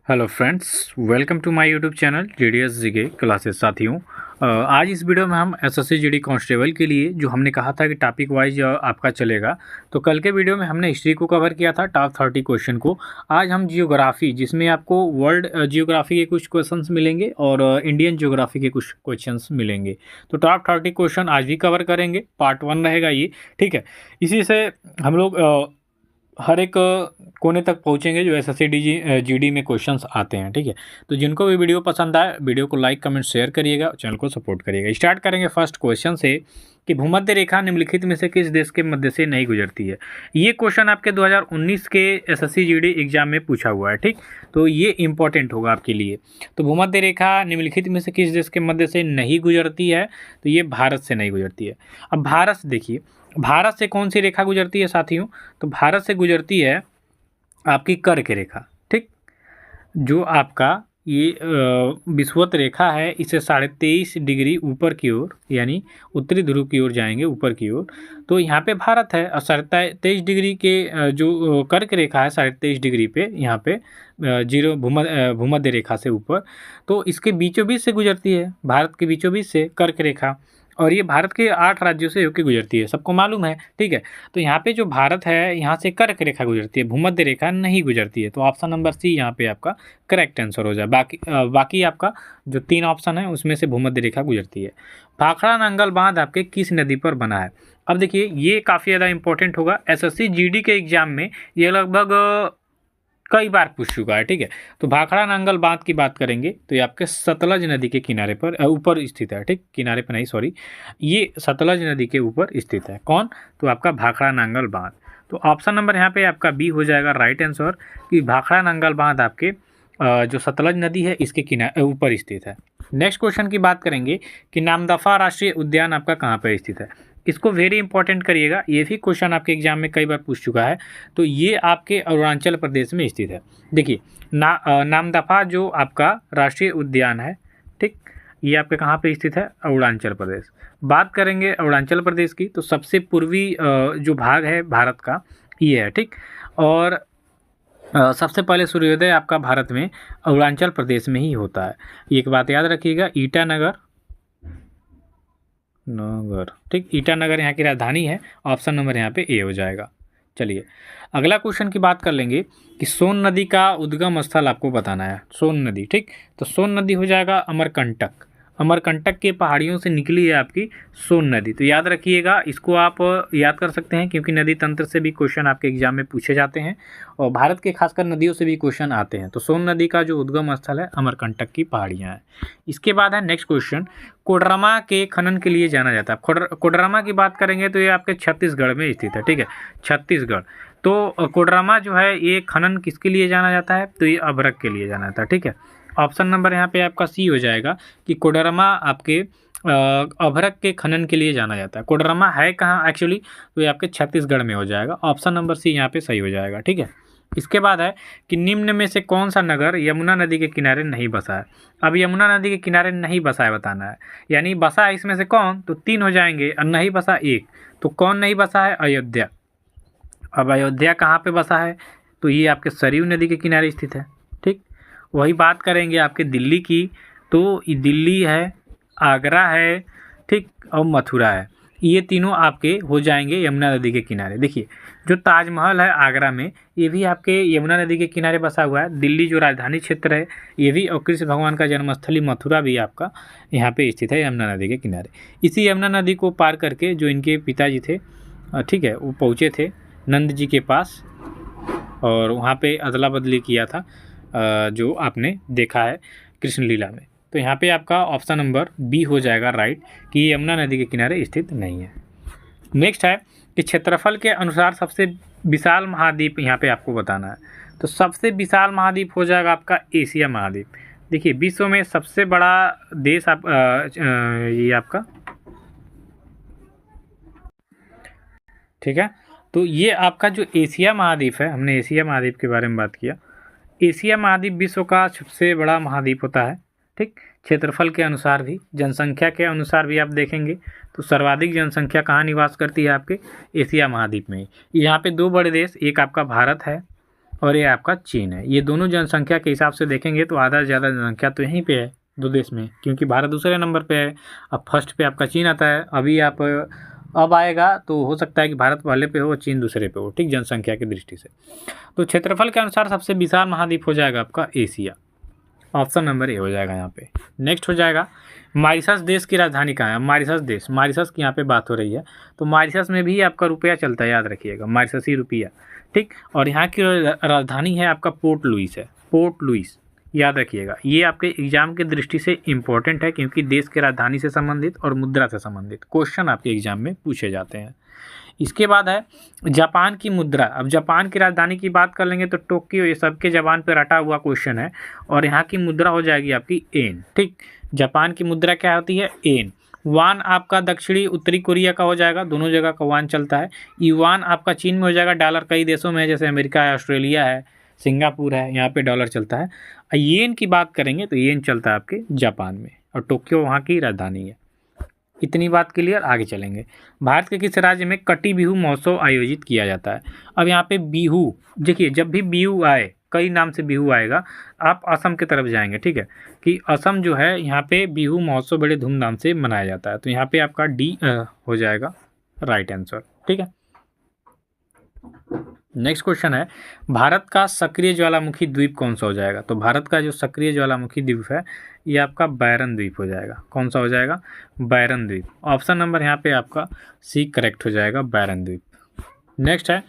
Hello friends, welcome to my YouTube channel GDS GK classes. साथियों, आज इस video में हम एसएससी जीडी कांस्टेबल के लिए जो हमने कहा था कि टॉपिक वाइज आपका चलेगा, तो कल के वीडियो में हमने हिस्ट्री को कवर किया था, टॉप 30 क्वेश्चन को। आज हम जियोग्राफी, जिसमें आपको वर्ल्ड जियोग्राफी के कुछ क्वेश्चंस मिलेंगे और इंडियन जियोग्राफी के कुछ क्वेश्चंस मिलेंगे। तो टॉप 30 क्वेश्चन आज भी कवर करेंगे, पार्ट 1 रहेगा ये, ठीक है। इसी से हम लोग हर एक कोने तक पहुंचेंगे जो एसएससी जीडी में क्वेश्चंस आते हैं, ठीक है। तो जिनको भी वीडियो पसंद आए, वीडियो को लाइक कमेंट शेयर करिएगा, चैनल को सपोर्ट करिएगा। स्टार्ट करेंगे फर्स्ट क्वेश्चन से कि भूमध्य रेखा निम्नलिखित में से किस देश के मध्य से नहीं गुजरती है। ये क्वेश्चन आपके 2019 के एसएससी जीडी एग्जाम में पूछा हुआ है, ठीक। तो ये इंपॉर्टेंट होगा आपके लिए। तो भूमध्य रेखा निम्नलिखित में से किस देश के मध्य से नहीं गुजरती है, तो ये भारत से नहीं गुजरती है। अब भारत से देखिए, भारत से कौन सी रेखा गुजरती है साथियों, तो भारत से गुजरती है आपकी कर्क रेखा, ठीक। जो आपका ये विषुवत रेखा है, इसे 23.5 डिग्री ऊपर की ओर, यानी उत्तरी ध्रुव की ओर जाएंगे, ऊपर की ओर, तो यहाँ पे भारत है। और 23.5 डिग्री के जो कर्क रेखा है 23.5 डिग्री पे, यहाँ पे जीरो भूमध्य रेखा से ऊपर, तो इसके बीचों बीच से गुजरती है, भारत के बीचों बीच से कर्क रेखा। और ये भारत के 8 राज्यों से होकर गुजरती है, सबको मालूम है, ठीक है। तो यहाँ पे जो भारत है, यहाँ से कर्क रेखा गुजरती है, भूमध्य रेखा नहीं गुजरती है। तो ऑप्शन नंबर सी यहाँ पे आपका करेक्ट आंसर हो जाए। बाकी आपका जो 3 ऑप्शन है उसमें से भूमध्य रेखा गुजरती है। भाखड़ा नंगल बांध आपके किस नदी पर बना है। अब देखिए, ये काफ़ी ज़्यादा इंपॉर्टेंट होगा एसएससी जीडी के एग्जाम में, ये लगभग कई बार पूछ चुका है, ठीक है। तो भाखड़ा नांगल बांध की बात करेंगे तो ये आपके सतलज नदी के किनारे पर ऊपर स्थित है, ठीक। किनारे पर नहीं, सॉरी, ये सतलज नदी के ऊपर स्थित है। कौन, तो आपका भाखड़ा नांगल बांध। तो ऑप्शन नंबर यहाँ पे आपका बी हो जाएगा राइट आंसर, कि भाखड़ा नांगल बांध आपके जो सतलज नदी है इसके किनारे ऊपर स्थित है। नेक्स्ट क्वेश्चन की बात करेंगे कि नामदफा राष्ट्रीय उद्यान आपका कहाँ पर स्थित है। इसको वेरी इंपॉर्टेंट करिएगा, ये भी क्वेश्चन आपके एग्जाम में कई बार पूछ चुका है। तो ये आपके अरुणाचल प्रदेश में स्थित है। देखिए, नामदफा जो आपका राष्ट्रीय उद्यान है, ठीक, ये आपके कहाँ पे स्थित है, अरुणाचल प्रदेश। बात करेंगे अरुणाचल प्रदेश की, तो सबसे पूर्वी जो भाग है भारत का ये है, ठीक। और सबसे पहले सूर्योदय आपका भारत में अरुणाचल प्रदेश में ही होता है। एक बात याद रखिएगा, ईटानगर, ठीक, ईटानगर यहाँ की राजधानी है। ऑप्शन नंबर यहाँ पे ए हो जाएगा। चलिए अगला क्वेश्चन की बात कर लेंगे कि सोन नदी का उद्गम स्थल आपको बताना है। सोन नदी, ठीक, तो सोन नदी हो जाएगा अमरकंटक। अमरकंटक के पहाड़ियों से निकली है आपकी सोन नदी। तो याद रखिएगा, इसको आप याद कर सकते हैं क्योंकि नदी तंत्र से भी क्वेश्चन आपके एग्जाम में पूछे जाते हैं और भारत के खासकर नदियों से भी क्वेश्चन आते हैं। तो सोन नदी का जो उद्गम स्थल है अमरकंटक की पहाड़ियाँ हैं। इसके बाद है नेक्स्ट क्वेश्चन, कोडरमा के खनन के लिए जाना जाता है। कोडरमा की बात करेंगे तो ये आपके छत्तीसगढ़ में स्थित है, ठीक है, छत्तीसगढ़। तो कोडरमा जो है ये खनन किसके लिए जाना जाता है, तो ये अभ्रक के लिए जाना जाता है, ठीक है। ऑप्शन नंबर यहाँ पे आपका सी हो जाएगा कि कोडरमा आपके अभ्रक के खनन के लिए जाना जाता है। कोडरमा है कहाँ एक्चुअली, तो ये आपके छत्तीसगढ़ में हो जाएगा। ऑप्शन नंबर सी यहाँ पे सही हो जाएगा, ठीक है। इसके बाद है कि निम्न में से कौन सा नगर यमुना नदी के किनारे नहीं बसा है। अब यमुना नदी के किनारे नहीं बसा है बताना है, यानी बसा है इसमें से कौन, तो 3 हो जाएंगे और नहीं बसा 1। तो कौन नहीं बसा है, अयोध्या। अब अयोध्या कहाँ पे बसा है, तो ये आपके सरयू नदी के किनारे स्थित है, ठीक। वही बात करेंगे आपके दिल्ली की, तो दिल्ली है, आगरा है, ठीक, और मथुरा है। ये तीनों आपके हो जाएंगे यमुना नदी के किनारे। देखिए, जो ताजमहल है आगरा में, ये भी आपके यमुना नदी के किनारे बसा हुआ है। दिल्ली जो राजधानी क्षेत्र है ये भी, और कृष्ण भगवान का जन्मस्थली मथुरा भी आपका यहाँ पे स्थित है यमुना नदी के किनारे। इसी यमुना नदी को पार करके जो इनके पिताजी थे, ठीक है, वो पहुँचे थे नंद जी के पास और वहाँ पे अदला बदली किया था, जो आपने देखा है कृष्ण लीला में। तो यहाँ पे आपका ऑप्शन नंबर बी हो जाएगा राइट, कि यमुना नदी के किनारे स्थित नहीं है। नेक्स्ट है कि क्षेत्रफल के अनुसार सबसे विशाल महाद्वीप यहाँ पे आपको बताना है। तो सबसे विशाल महाद्वीप हो जाएगा आपका एशिया महाद्वीप। देखिए, विश्व में सबसे बड़ा देश आप ये आपका, ठीक है, तो ये आपका जो एशिया महाद्वीप है, हमने एशिया महाद्वीप के बारे में बात किया। एशिया महाद्वीप विश्व का सबसे बड़ा महाद्वीप होता है, ठीक। क्षेत्रफल के अनुसार भी, जनसंख्या के अनुसार भी आप देखेंगे तो सर्वाधिक जनसंख्या कहाँ निवास करती है, आपके एशिया महाद्वीप में। यहाँ पे 2 बड़े देश, एक आपका भारत है और ये आपका चीन है। ये दोनों जनसंख्या के हिसाब से देखेंगे तो आधा से ज़्यादा जनसंख्या तो यहीं पे है दो देश में, क्योंकि भारत दूसरे नंबर पे है। अब फर्स्ट पे आपका चीन आता है। अभी आप अब आएगा तो हो सकता है कि भारत पहले पे हो और चीन दूसरे पे हो, ठीक, जनसंख्या की दृष्टि से। तो क्षेत्रफल के अनुसार सबसे विशाल महाद्वीप हो जाएगा आपका एशिया। ऑप्शन नंबर ए हो जाएगा यहाँ पे। नेक्स्ट हो जाएगा मॉरिशस देश की राजधानी कहाँ है। मॉरिशस देश, मॉरिशस की यहाँ पे बात हो रही है, तो मॉरिशस में भी आपका रुपया चलता है, याद रखिएगा, मॉरिशसी रुपया, ठीक। और यहाँ की राजधानी है आपका पोर्ट लुइस है, पोर्ट लुइस, याद रखिएगा। ये आपके एग्जाम की दृष्टि से इंपॉर्टेंट है, क्योंकि देश के राजधानी से संबंधित और मुद्रा से संबंधित क्वेश्चन आपके एग्जाम में पूछे जाते हैं। इसके बाद है जापान की मुद्रा। अब जापान की राजधानी की बात कर लेंगे तो टोक्यो, ये सबके जबान पे रटा हुआ क्वेश्चन है। और यहाँ की मुद्रा हो जाएगी आपकी येन, ठीक। जापान की मुद्रा क्या होती है, येन। वान आपका दक्षिणी उत्तरी कोरिया का हो जाएगा, दोनों जगह का वान चलता है। युआन आपका चीन में हो जाएगा। डॉलर कई देशों में है, जैसे अमेरिका है, ऑस्ट्रेलिया है, सिंगापुर है, यहाँ पे डॉलर चलता है। येन की बात करेंगे तो येन चलता है आपके जापान में, और टोक्यो वहाँ की राजधानी है। इतनी बात क्लियर, आगे चलेंगे। भारत के किस राज्य में कटी बिहू महोत्सव आयोजित किया जाता है। अब यहाँ पे बिहू, देखिए जब भी बिहू आए, कई नाम से बिहू आएगा, आप असम की तरफ जाएंगे, ठीक है, कि असम जो है यहाँ पे बिहू महोत्सव बड़े धूमधाम से मनाया जाता है। तो यहाँ पे आपका डी हो जाएगा राइट आंसर, ठीक है। नेक्स्ट क्वेश्चन है भारत का सक्रिय ज्वालामुखी द्वीप कौन सा हो जाएगा। तो भारत का जो सक्रिय ज्वालामुखी द्वीप है ये आपका बैरन द्वीप हो जाएगा। कौन सा हो जाएगा, बैरन द्वीप। ऑप्शन नंबर यहाँ पे आपका सी करेक्ट हो जाएगा, बैरन द्वीप। नेक्स्ट है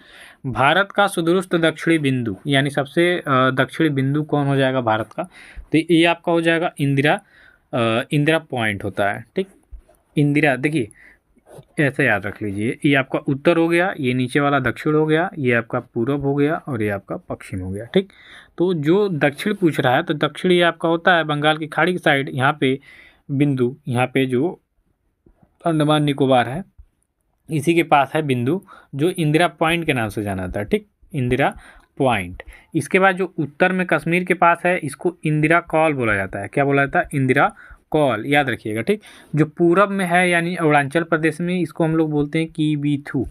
भारत का सुदूरस्थ दक्षिणी बिंदु, यानी सबसे दक्षिणी बिंदु कौन हो जाएगा भारत का। तो ये आपका हो जाएगा इंदिरा पॉइंट होता है, ठीक। इंदिरा, देखिए ऐसे याद रख लीजिए, ये आपका उत्तर हो गया, ये नीचे वाला दक्षिण हो गया, ये आपका पूर्व हो गया, और ये आपका पश्चिम हो गया, ठीक। तो जो दक्षिण पूछ रहा है तो दक्षिण ये आपका होता है बंगाल की खाड़ी की साइड, यहाँ पे बिंदु, यहाँ पे जो अंडमान निकोबार है इसी के पास है बिंदु, जो इंदिरा पॉइंट के नाम से जाना जाता है, ठीक, इंदिरा पॉइंट। इसके बाद जो उत्तर में कश्मीर के पास है इसको इंदिरा कॉल बोला जाता है। क्या बोला जाता है, इंदिरा कॉल, याद रखिएगा, ठीक। जो पूरब में है यानी अरुणाचल प्रदेश में, इसको हम लोग बोलते हैं कीबीथू,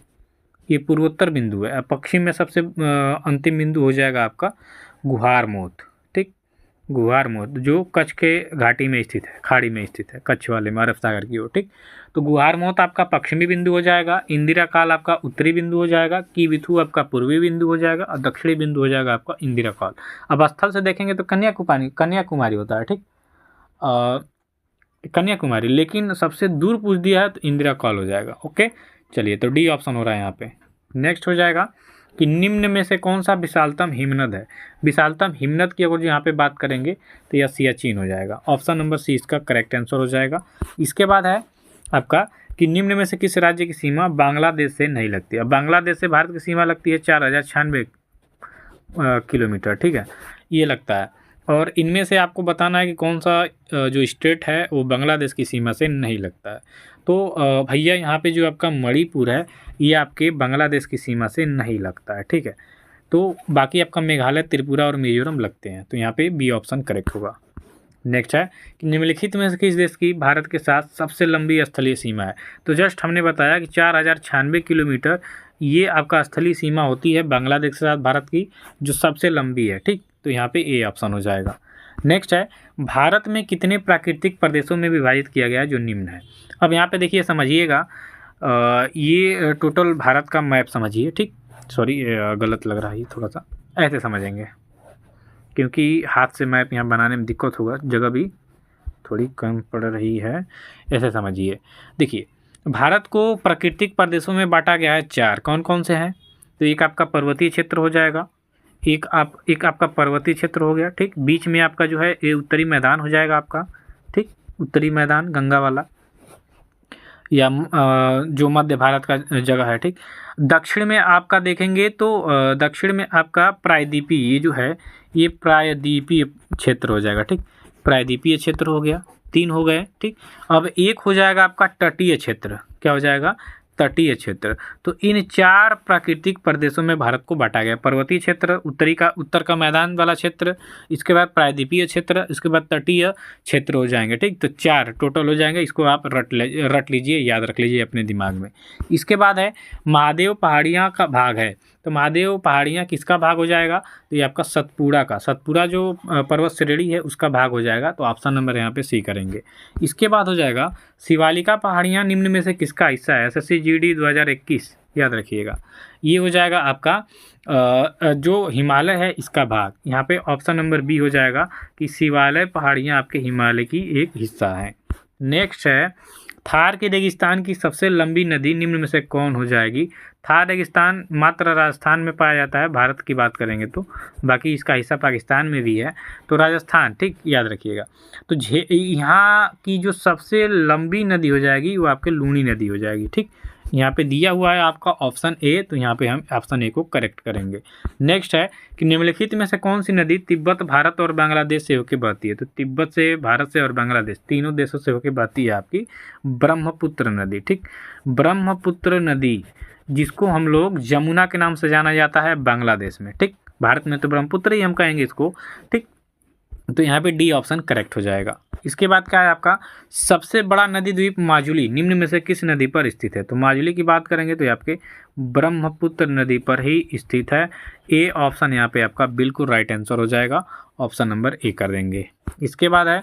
ये पूर्वोत्तर बिंदु है। पश्चिम में सबसे अंतिम बिंदु हो जाएगा आपका गुहार मोत, ठीक, गुहार मोत, जो कच्छ के घाटी में स्थित है, खाड़ी में स्थित है, कच्छ वाले में, अरब सागर की ओर, ठीक। तो गुहार मोत आपका पश्चिमी बिंदु हो जाएगा, इंदिरा कॉल आपका उत्तरी बिंदु हो जाएगा, कीबीथू आपका पूर्वी बिंदु हो जाएगा, और दक्षिणी बिंदु हो जाएगा आपका इंदिरा कॉल। अब स्थल से देखेंगे तो कन्याकुमारी होता है, ठीक, कन्याकुमारी, लेकिन सबसे दूर पूछ दिया है तो इंदिरा कॉल हो जाएगा। ओके, चलिए, तो डी ऑप्शन हो रहा है यहाँ पे। नेक्स्ट हो जाएगा कि निम्न में से कौन सा विशालतम हिमनद है। विशालतम हिमनद की अगर यहाँ पे बात करेंगे तो यह सियाचिन हो जाएगा। ऑप्शन नंबर सी इसका करेक्ट आंसर हो जाएगा। इसके बाद है आपका कि निम्न में से किस राज्य की सीमा बांग्लादेश से नहीं लगती। अब बांग्लादेश से भारत की सीमा लगती है 4096 किलोमीटर, ठीक है, ये लगता है। और इनमें से आपको बताना है कि कौन सा जो स्टेट है वो बांग्लादेश की सीमा से नहीं लगता है। तो भैया यहाँ पे जो आपका मणिपुर है ये आपके बांग्लादेश की सीमा से नहीं लगता है, ठीक है। तो बाकी आपका मेघालय, त्रिपुरा और मिजोरम लगते हैं, तो यहाँ पे बी ऑप्शन करेक्ट होगा। नेक्स्ट है कि निम्नलिखित में से किस देश की भारत के साथ सबसे लंबी स्थलीय सीमा है। तो जस्ट हमने बताया कि 4096 किलोमीटर ये आपका स्थलीय सीमा होती है बांग्लादेश के साथ भारत की, जो सबसे लंबी है, ठीक। तो यहाँ पे ए ऑप्शन हो जाएगा। नेक्स्ट है भारत में कितने प्राकृतिक प्रदेशों में विभाजित किया गया है, जो निम्न है। अब यहाँ पे देखिए समझिएगा, ये टोटल भारत का मैप समझिए, ठीक। सॉरी गलत लग रहा है, थोड़ा सा ऐसे समझेंगे क्योंकि हाथ से मैप यहाँ बनाने में दिक्कत होगा, जगह भी थोड़ी कम पड़ रही है, ऐसे समझिए। देखिए भारत को प्राकृतिक प्रदेशों में बांटा गया है 4, कौन कौन से हैं। तो एक आपका पर्वतीय क्षेत्र हो जाएगा, एक आपका पर्वतीय क्षेत्र हो गया, ठीक। बीच में आपका जो है ये उत्तरी मैदान हो जाएगा आपका, ठीक, उत्तरी मैदान गंगा वाला, या जो मध्य भारत का जगह है, ठीक। दक्षिण में आपका देखेंगे तो दक्षिण में आपका प्रायद्वीपीय, ये जो है ये प्रायद्वीपीय क्षेत्र हो जाएगा, ठीक। प्रायद्वीपीय क्षेत्र हो गया, 3 हो गए, ठीक। अब एक हो जाएगा आपका तटीय क्षेत्र, क्या हो जाएगा, तटीय क्षेत्र। तो इन 4 प्राकृतिक प्रदेशों में भारत को बांटा गया। पर्वतीय क्षेत्र, उत्तर का मैदान वाला क्षेत्र, इसके बाद प्रायद्वीपीय क्षेत्र, इसके बाद तटीय क्षेत्र हो जाएंगे, ठीक। तो 4 टोटल हो जाएंगे, इसको आप रट लीजिए, याद रख लीजिए अपने दिमाग में। इसके बाद है महादेव पहाड़ियाँ का भाग है, तो महादेव पहाड़ियाँ किसका भाग हो जाएगा, तो ये आपका सतपुड़ा का, सतपुड़ा जो पर्वत श्रेणी है उसका भाग हो जाएगा। तो ऑप्शन नंबर यहाँ पे सी करेंगे। इसके बाद हो जाएगा शिवालिका पहाड़ियाँ निम्न में से किसका हिस्सा है, SSC GD 2021, याद रखिएगा। ये हो जाएगा आपका जो हिमालय है इसका भाग। यहाँ पे ऑप्शन नंबर बी हो जाएगा कि शिवालय पहाड़ियाँ आपके हिमालय की एक हिस्सा है। नेक्स्ट है थार के रेगिस्तान की सबसे लंबी नदी निम्न में से कौन हो जाएगी। थार रेगिस्तान मात्र राजस्थान में पाया जाता है, भारत की बात करेंगे तो, बाकी इसका हिस्सा पाकिस्तान में भी है, तो राजस्थान, ठीक, याद रखिएगा। तो यहाँ की जो सबसे लंबी नदी हो जाएगी वो आपके लूनी नदी हो जाएगी, ठीक। यहाँ पे दिया हुआ है आपका ऑप्शन ए, तो यहाँ पे हम ऑप्शन ए को करेक्ट करेंगे। नेक्स्ट है कि निम्नलिखित में से कौन सी नदी तिब्बत, भारत और बांग्लादेश से होकर बहती है। तो तिब्बत से, भारत से और बांग्लादेश तीनों देशों से होकर बहती है आपकी ब्रह्मपुत्र नदी, ठीक। ब्रह्मपुत्र नदी जिसको हम लोग जमुना के नाम से जाना जाता है बांग्लादेश में, ठीक। भारत में तो ब्रह्मपुत्र ही हम कहेंगे इसको, ठीक। तो यहाँ पे डी ऑप्शन करेक्ट हो जाएगा। इसके बाद क्या है आपका सबसे बड़ा नदी द्वीप माजुली निम्न में से किस नदी पर स्थित है। तो माजुली की बात करेंगे तो ये आपके ब्रह्मपुत्र नदी पर ही स्थित है। ए ऑप्शन यहाँ पे आपका बिल्कुल राइट आंसर हो जाएगा, ऑप्शन नंबर ए कर देंगे। इसके बाद है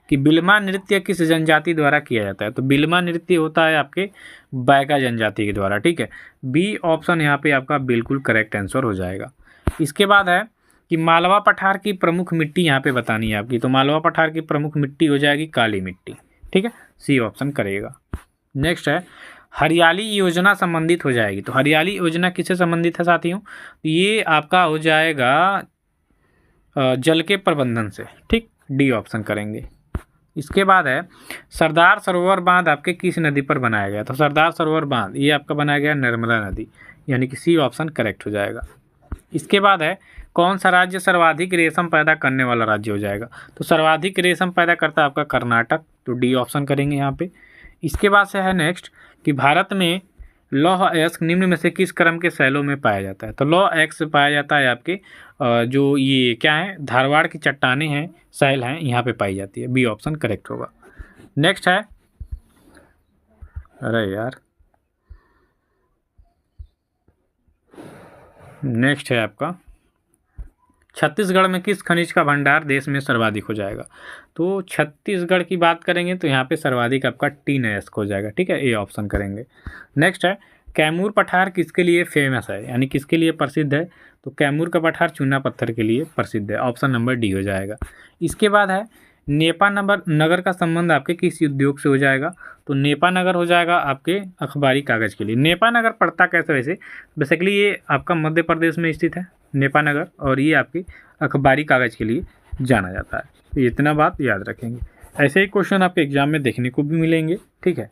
कि बिल्मा नृत्य किस जनजाति द्वारा किया जाता है। तो बिल्मा नृत्य होता है आपके बैगा जनजाति के द्वारा, ठीक है। बी ऑप्शन यहाँ पे आपका बिल्कुल करेक्ट आंसर हो जाएगा। इसके बाद है कि मालवा पठार की प्रमुख मिट्टी यहाँ पे बतानी है आपकी। तो मालवा पठार की प्रमुख मिट्टी हो जाएगी काली मिट्टी, ठीक है, सी ऑप्शन करेगा। नेक्स्ट है हरियाली योजना संबंधित हो जाएगी। तो हरियाली योजना किससे संबंधित है साथियों, तो ये आपका हो जाएगा जल के प्रबंधन से, ठीक, डी ऑप्शन करेंगे। इसके बाद है सरदार सरोवर बांध आपके किस नदी पर बनाया गया। तो सरदार सरोवर बांध ये आपका बनाया गया नर्मदा नदी, यानी कि सी ऑप्शन करेक्ट हो जाएगा। इसके बाद है कौन सा राज्य सर्वाधिक रेशम पैदा करने वाला राज्य हो जाएगा। तो सर्वाधिक रेशम पैदा करता है आपका कर्नाटक, तो डी ऑप्शन करेंगे यहाँ पे। इसके बाद से है नेक्स्ट कि भारत में लौह अयस्क निम्न में से किस क्रम के शैलों में पाया जाता है। तो लौह अयस्क पाया जाता है आपके जो ये क्या है धारवाड़ की चट्टानें हैं, शैल हैं, यहाँ पे पाई जाती है, बी ऑप्शन करेक्ट होगा। नेक्स्ट है, अरे यार, नेक्स्ट है आपका छत्तीसगढ़ में किस खनिज का भंडार देश में सर्वाधिक हो जाएगा। तो छत्तीसगढ़ की बात करेंगे तो यहाँ पे सर्वाधिक आपका टीन अयस्क हो जाएगा, ठीक है, ए ऑप्शन करेंगे। नेक्स्ट है कैमूर पठार किसके लिए फेमस है, यानी किसके लिए प्रसिद्ध है। तो कैमूर का पठार चूना पत्थर के लिए प्रसिद्ध है, ऑप्शन नंबर डी हो जाएगा। इसके बाद है नेपा नगर का संबंध आपके किस उद्योग से हो जाएगा। तो नेपा नगर हो जाएगा आपके अखबारी कागज़ के लिए। नेपा नगर पड़ता कैसे, वैसे बेसिकली ये आपका मध्य प्रदेश में स्थित है नेपा नगर, और ये आपके अखबारी कागज़ के लिए जाना जाता है। तो इतना बात याद रखेंगे, ऐसे ही क्वेश्चन आपके एग्जाम में देखने को भी मिलेंगे, ठीक है।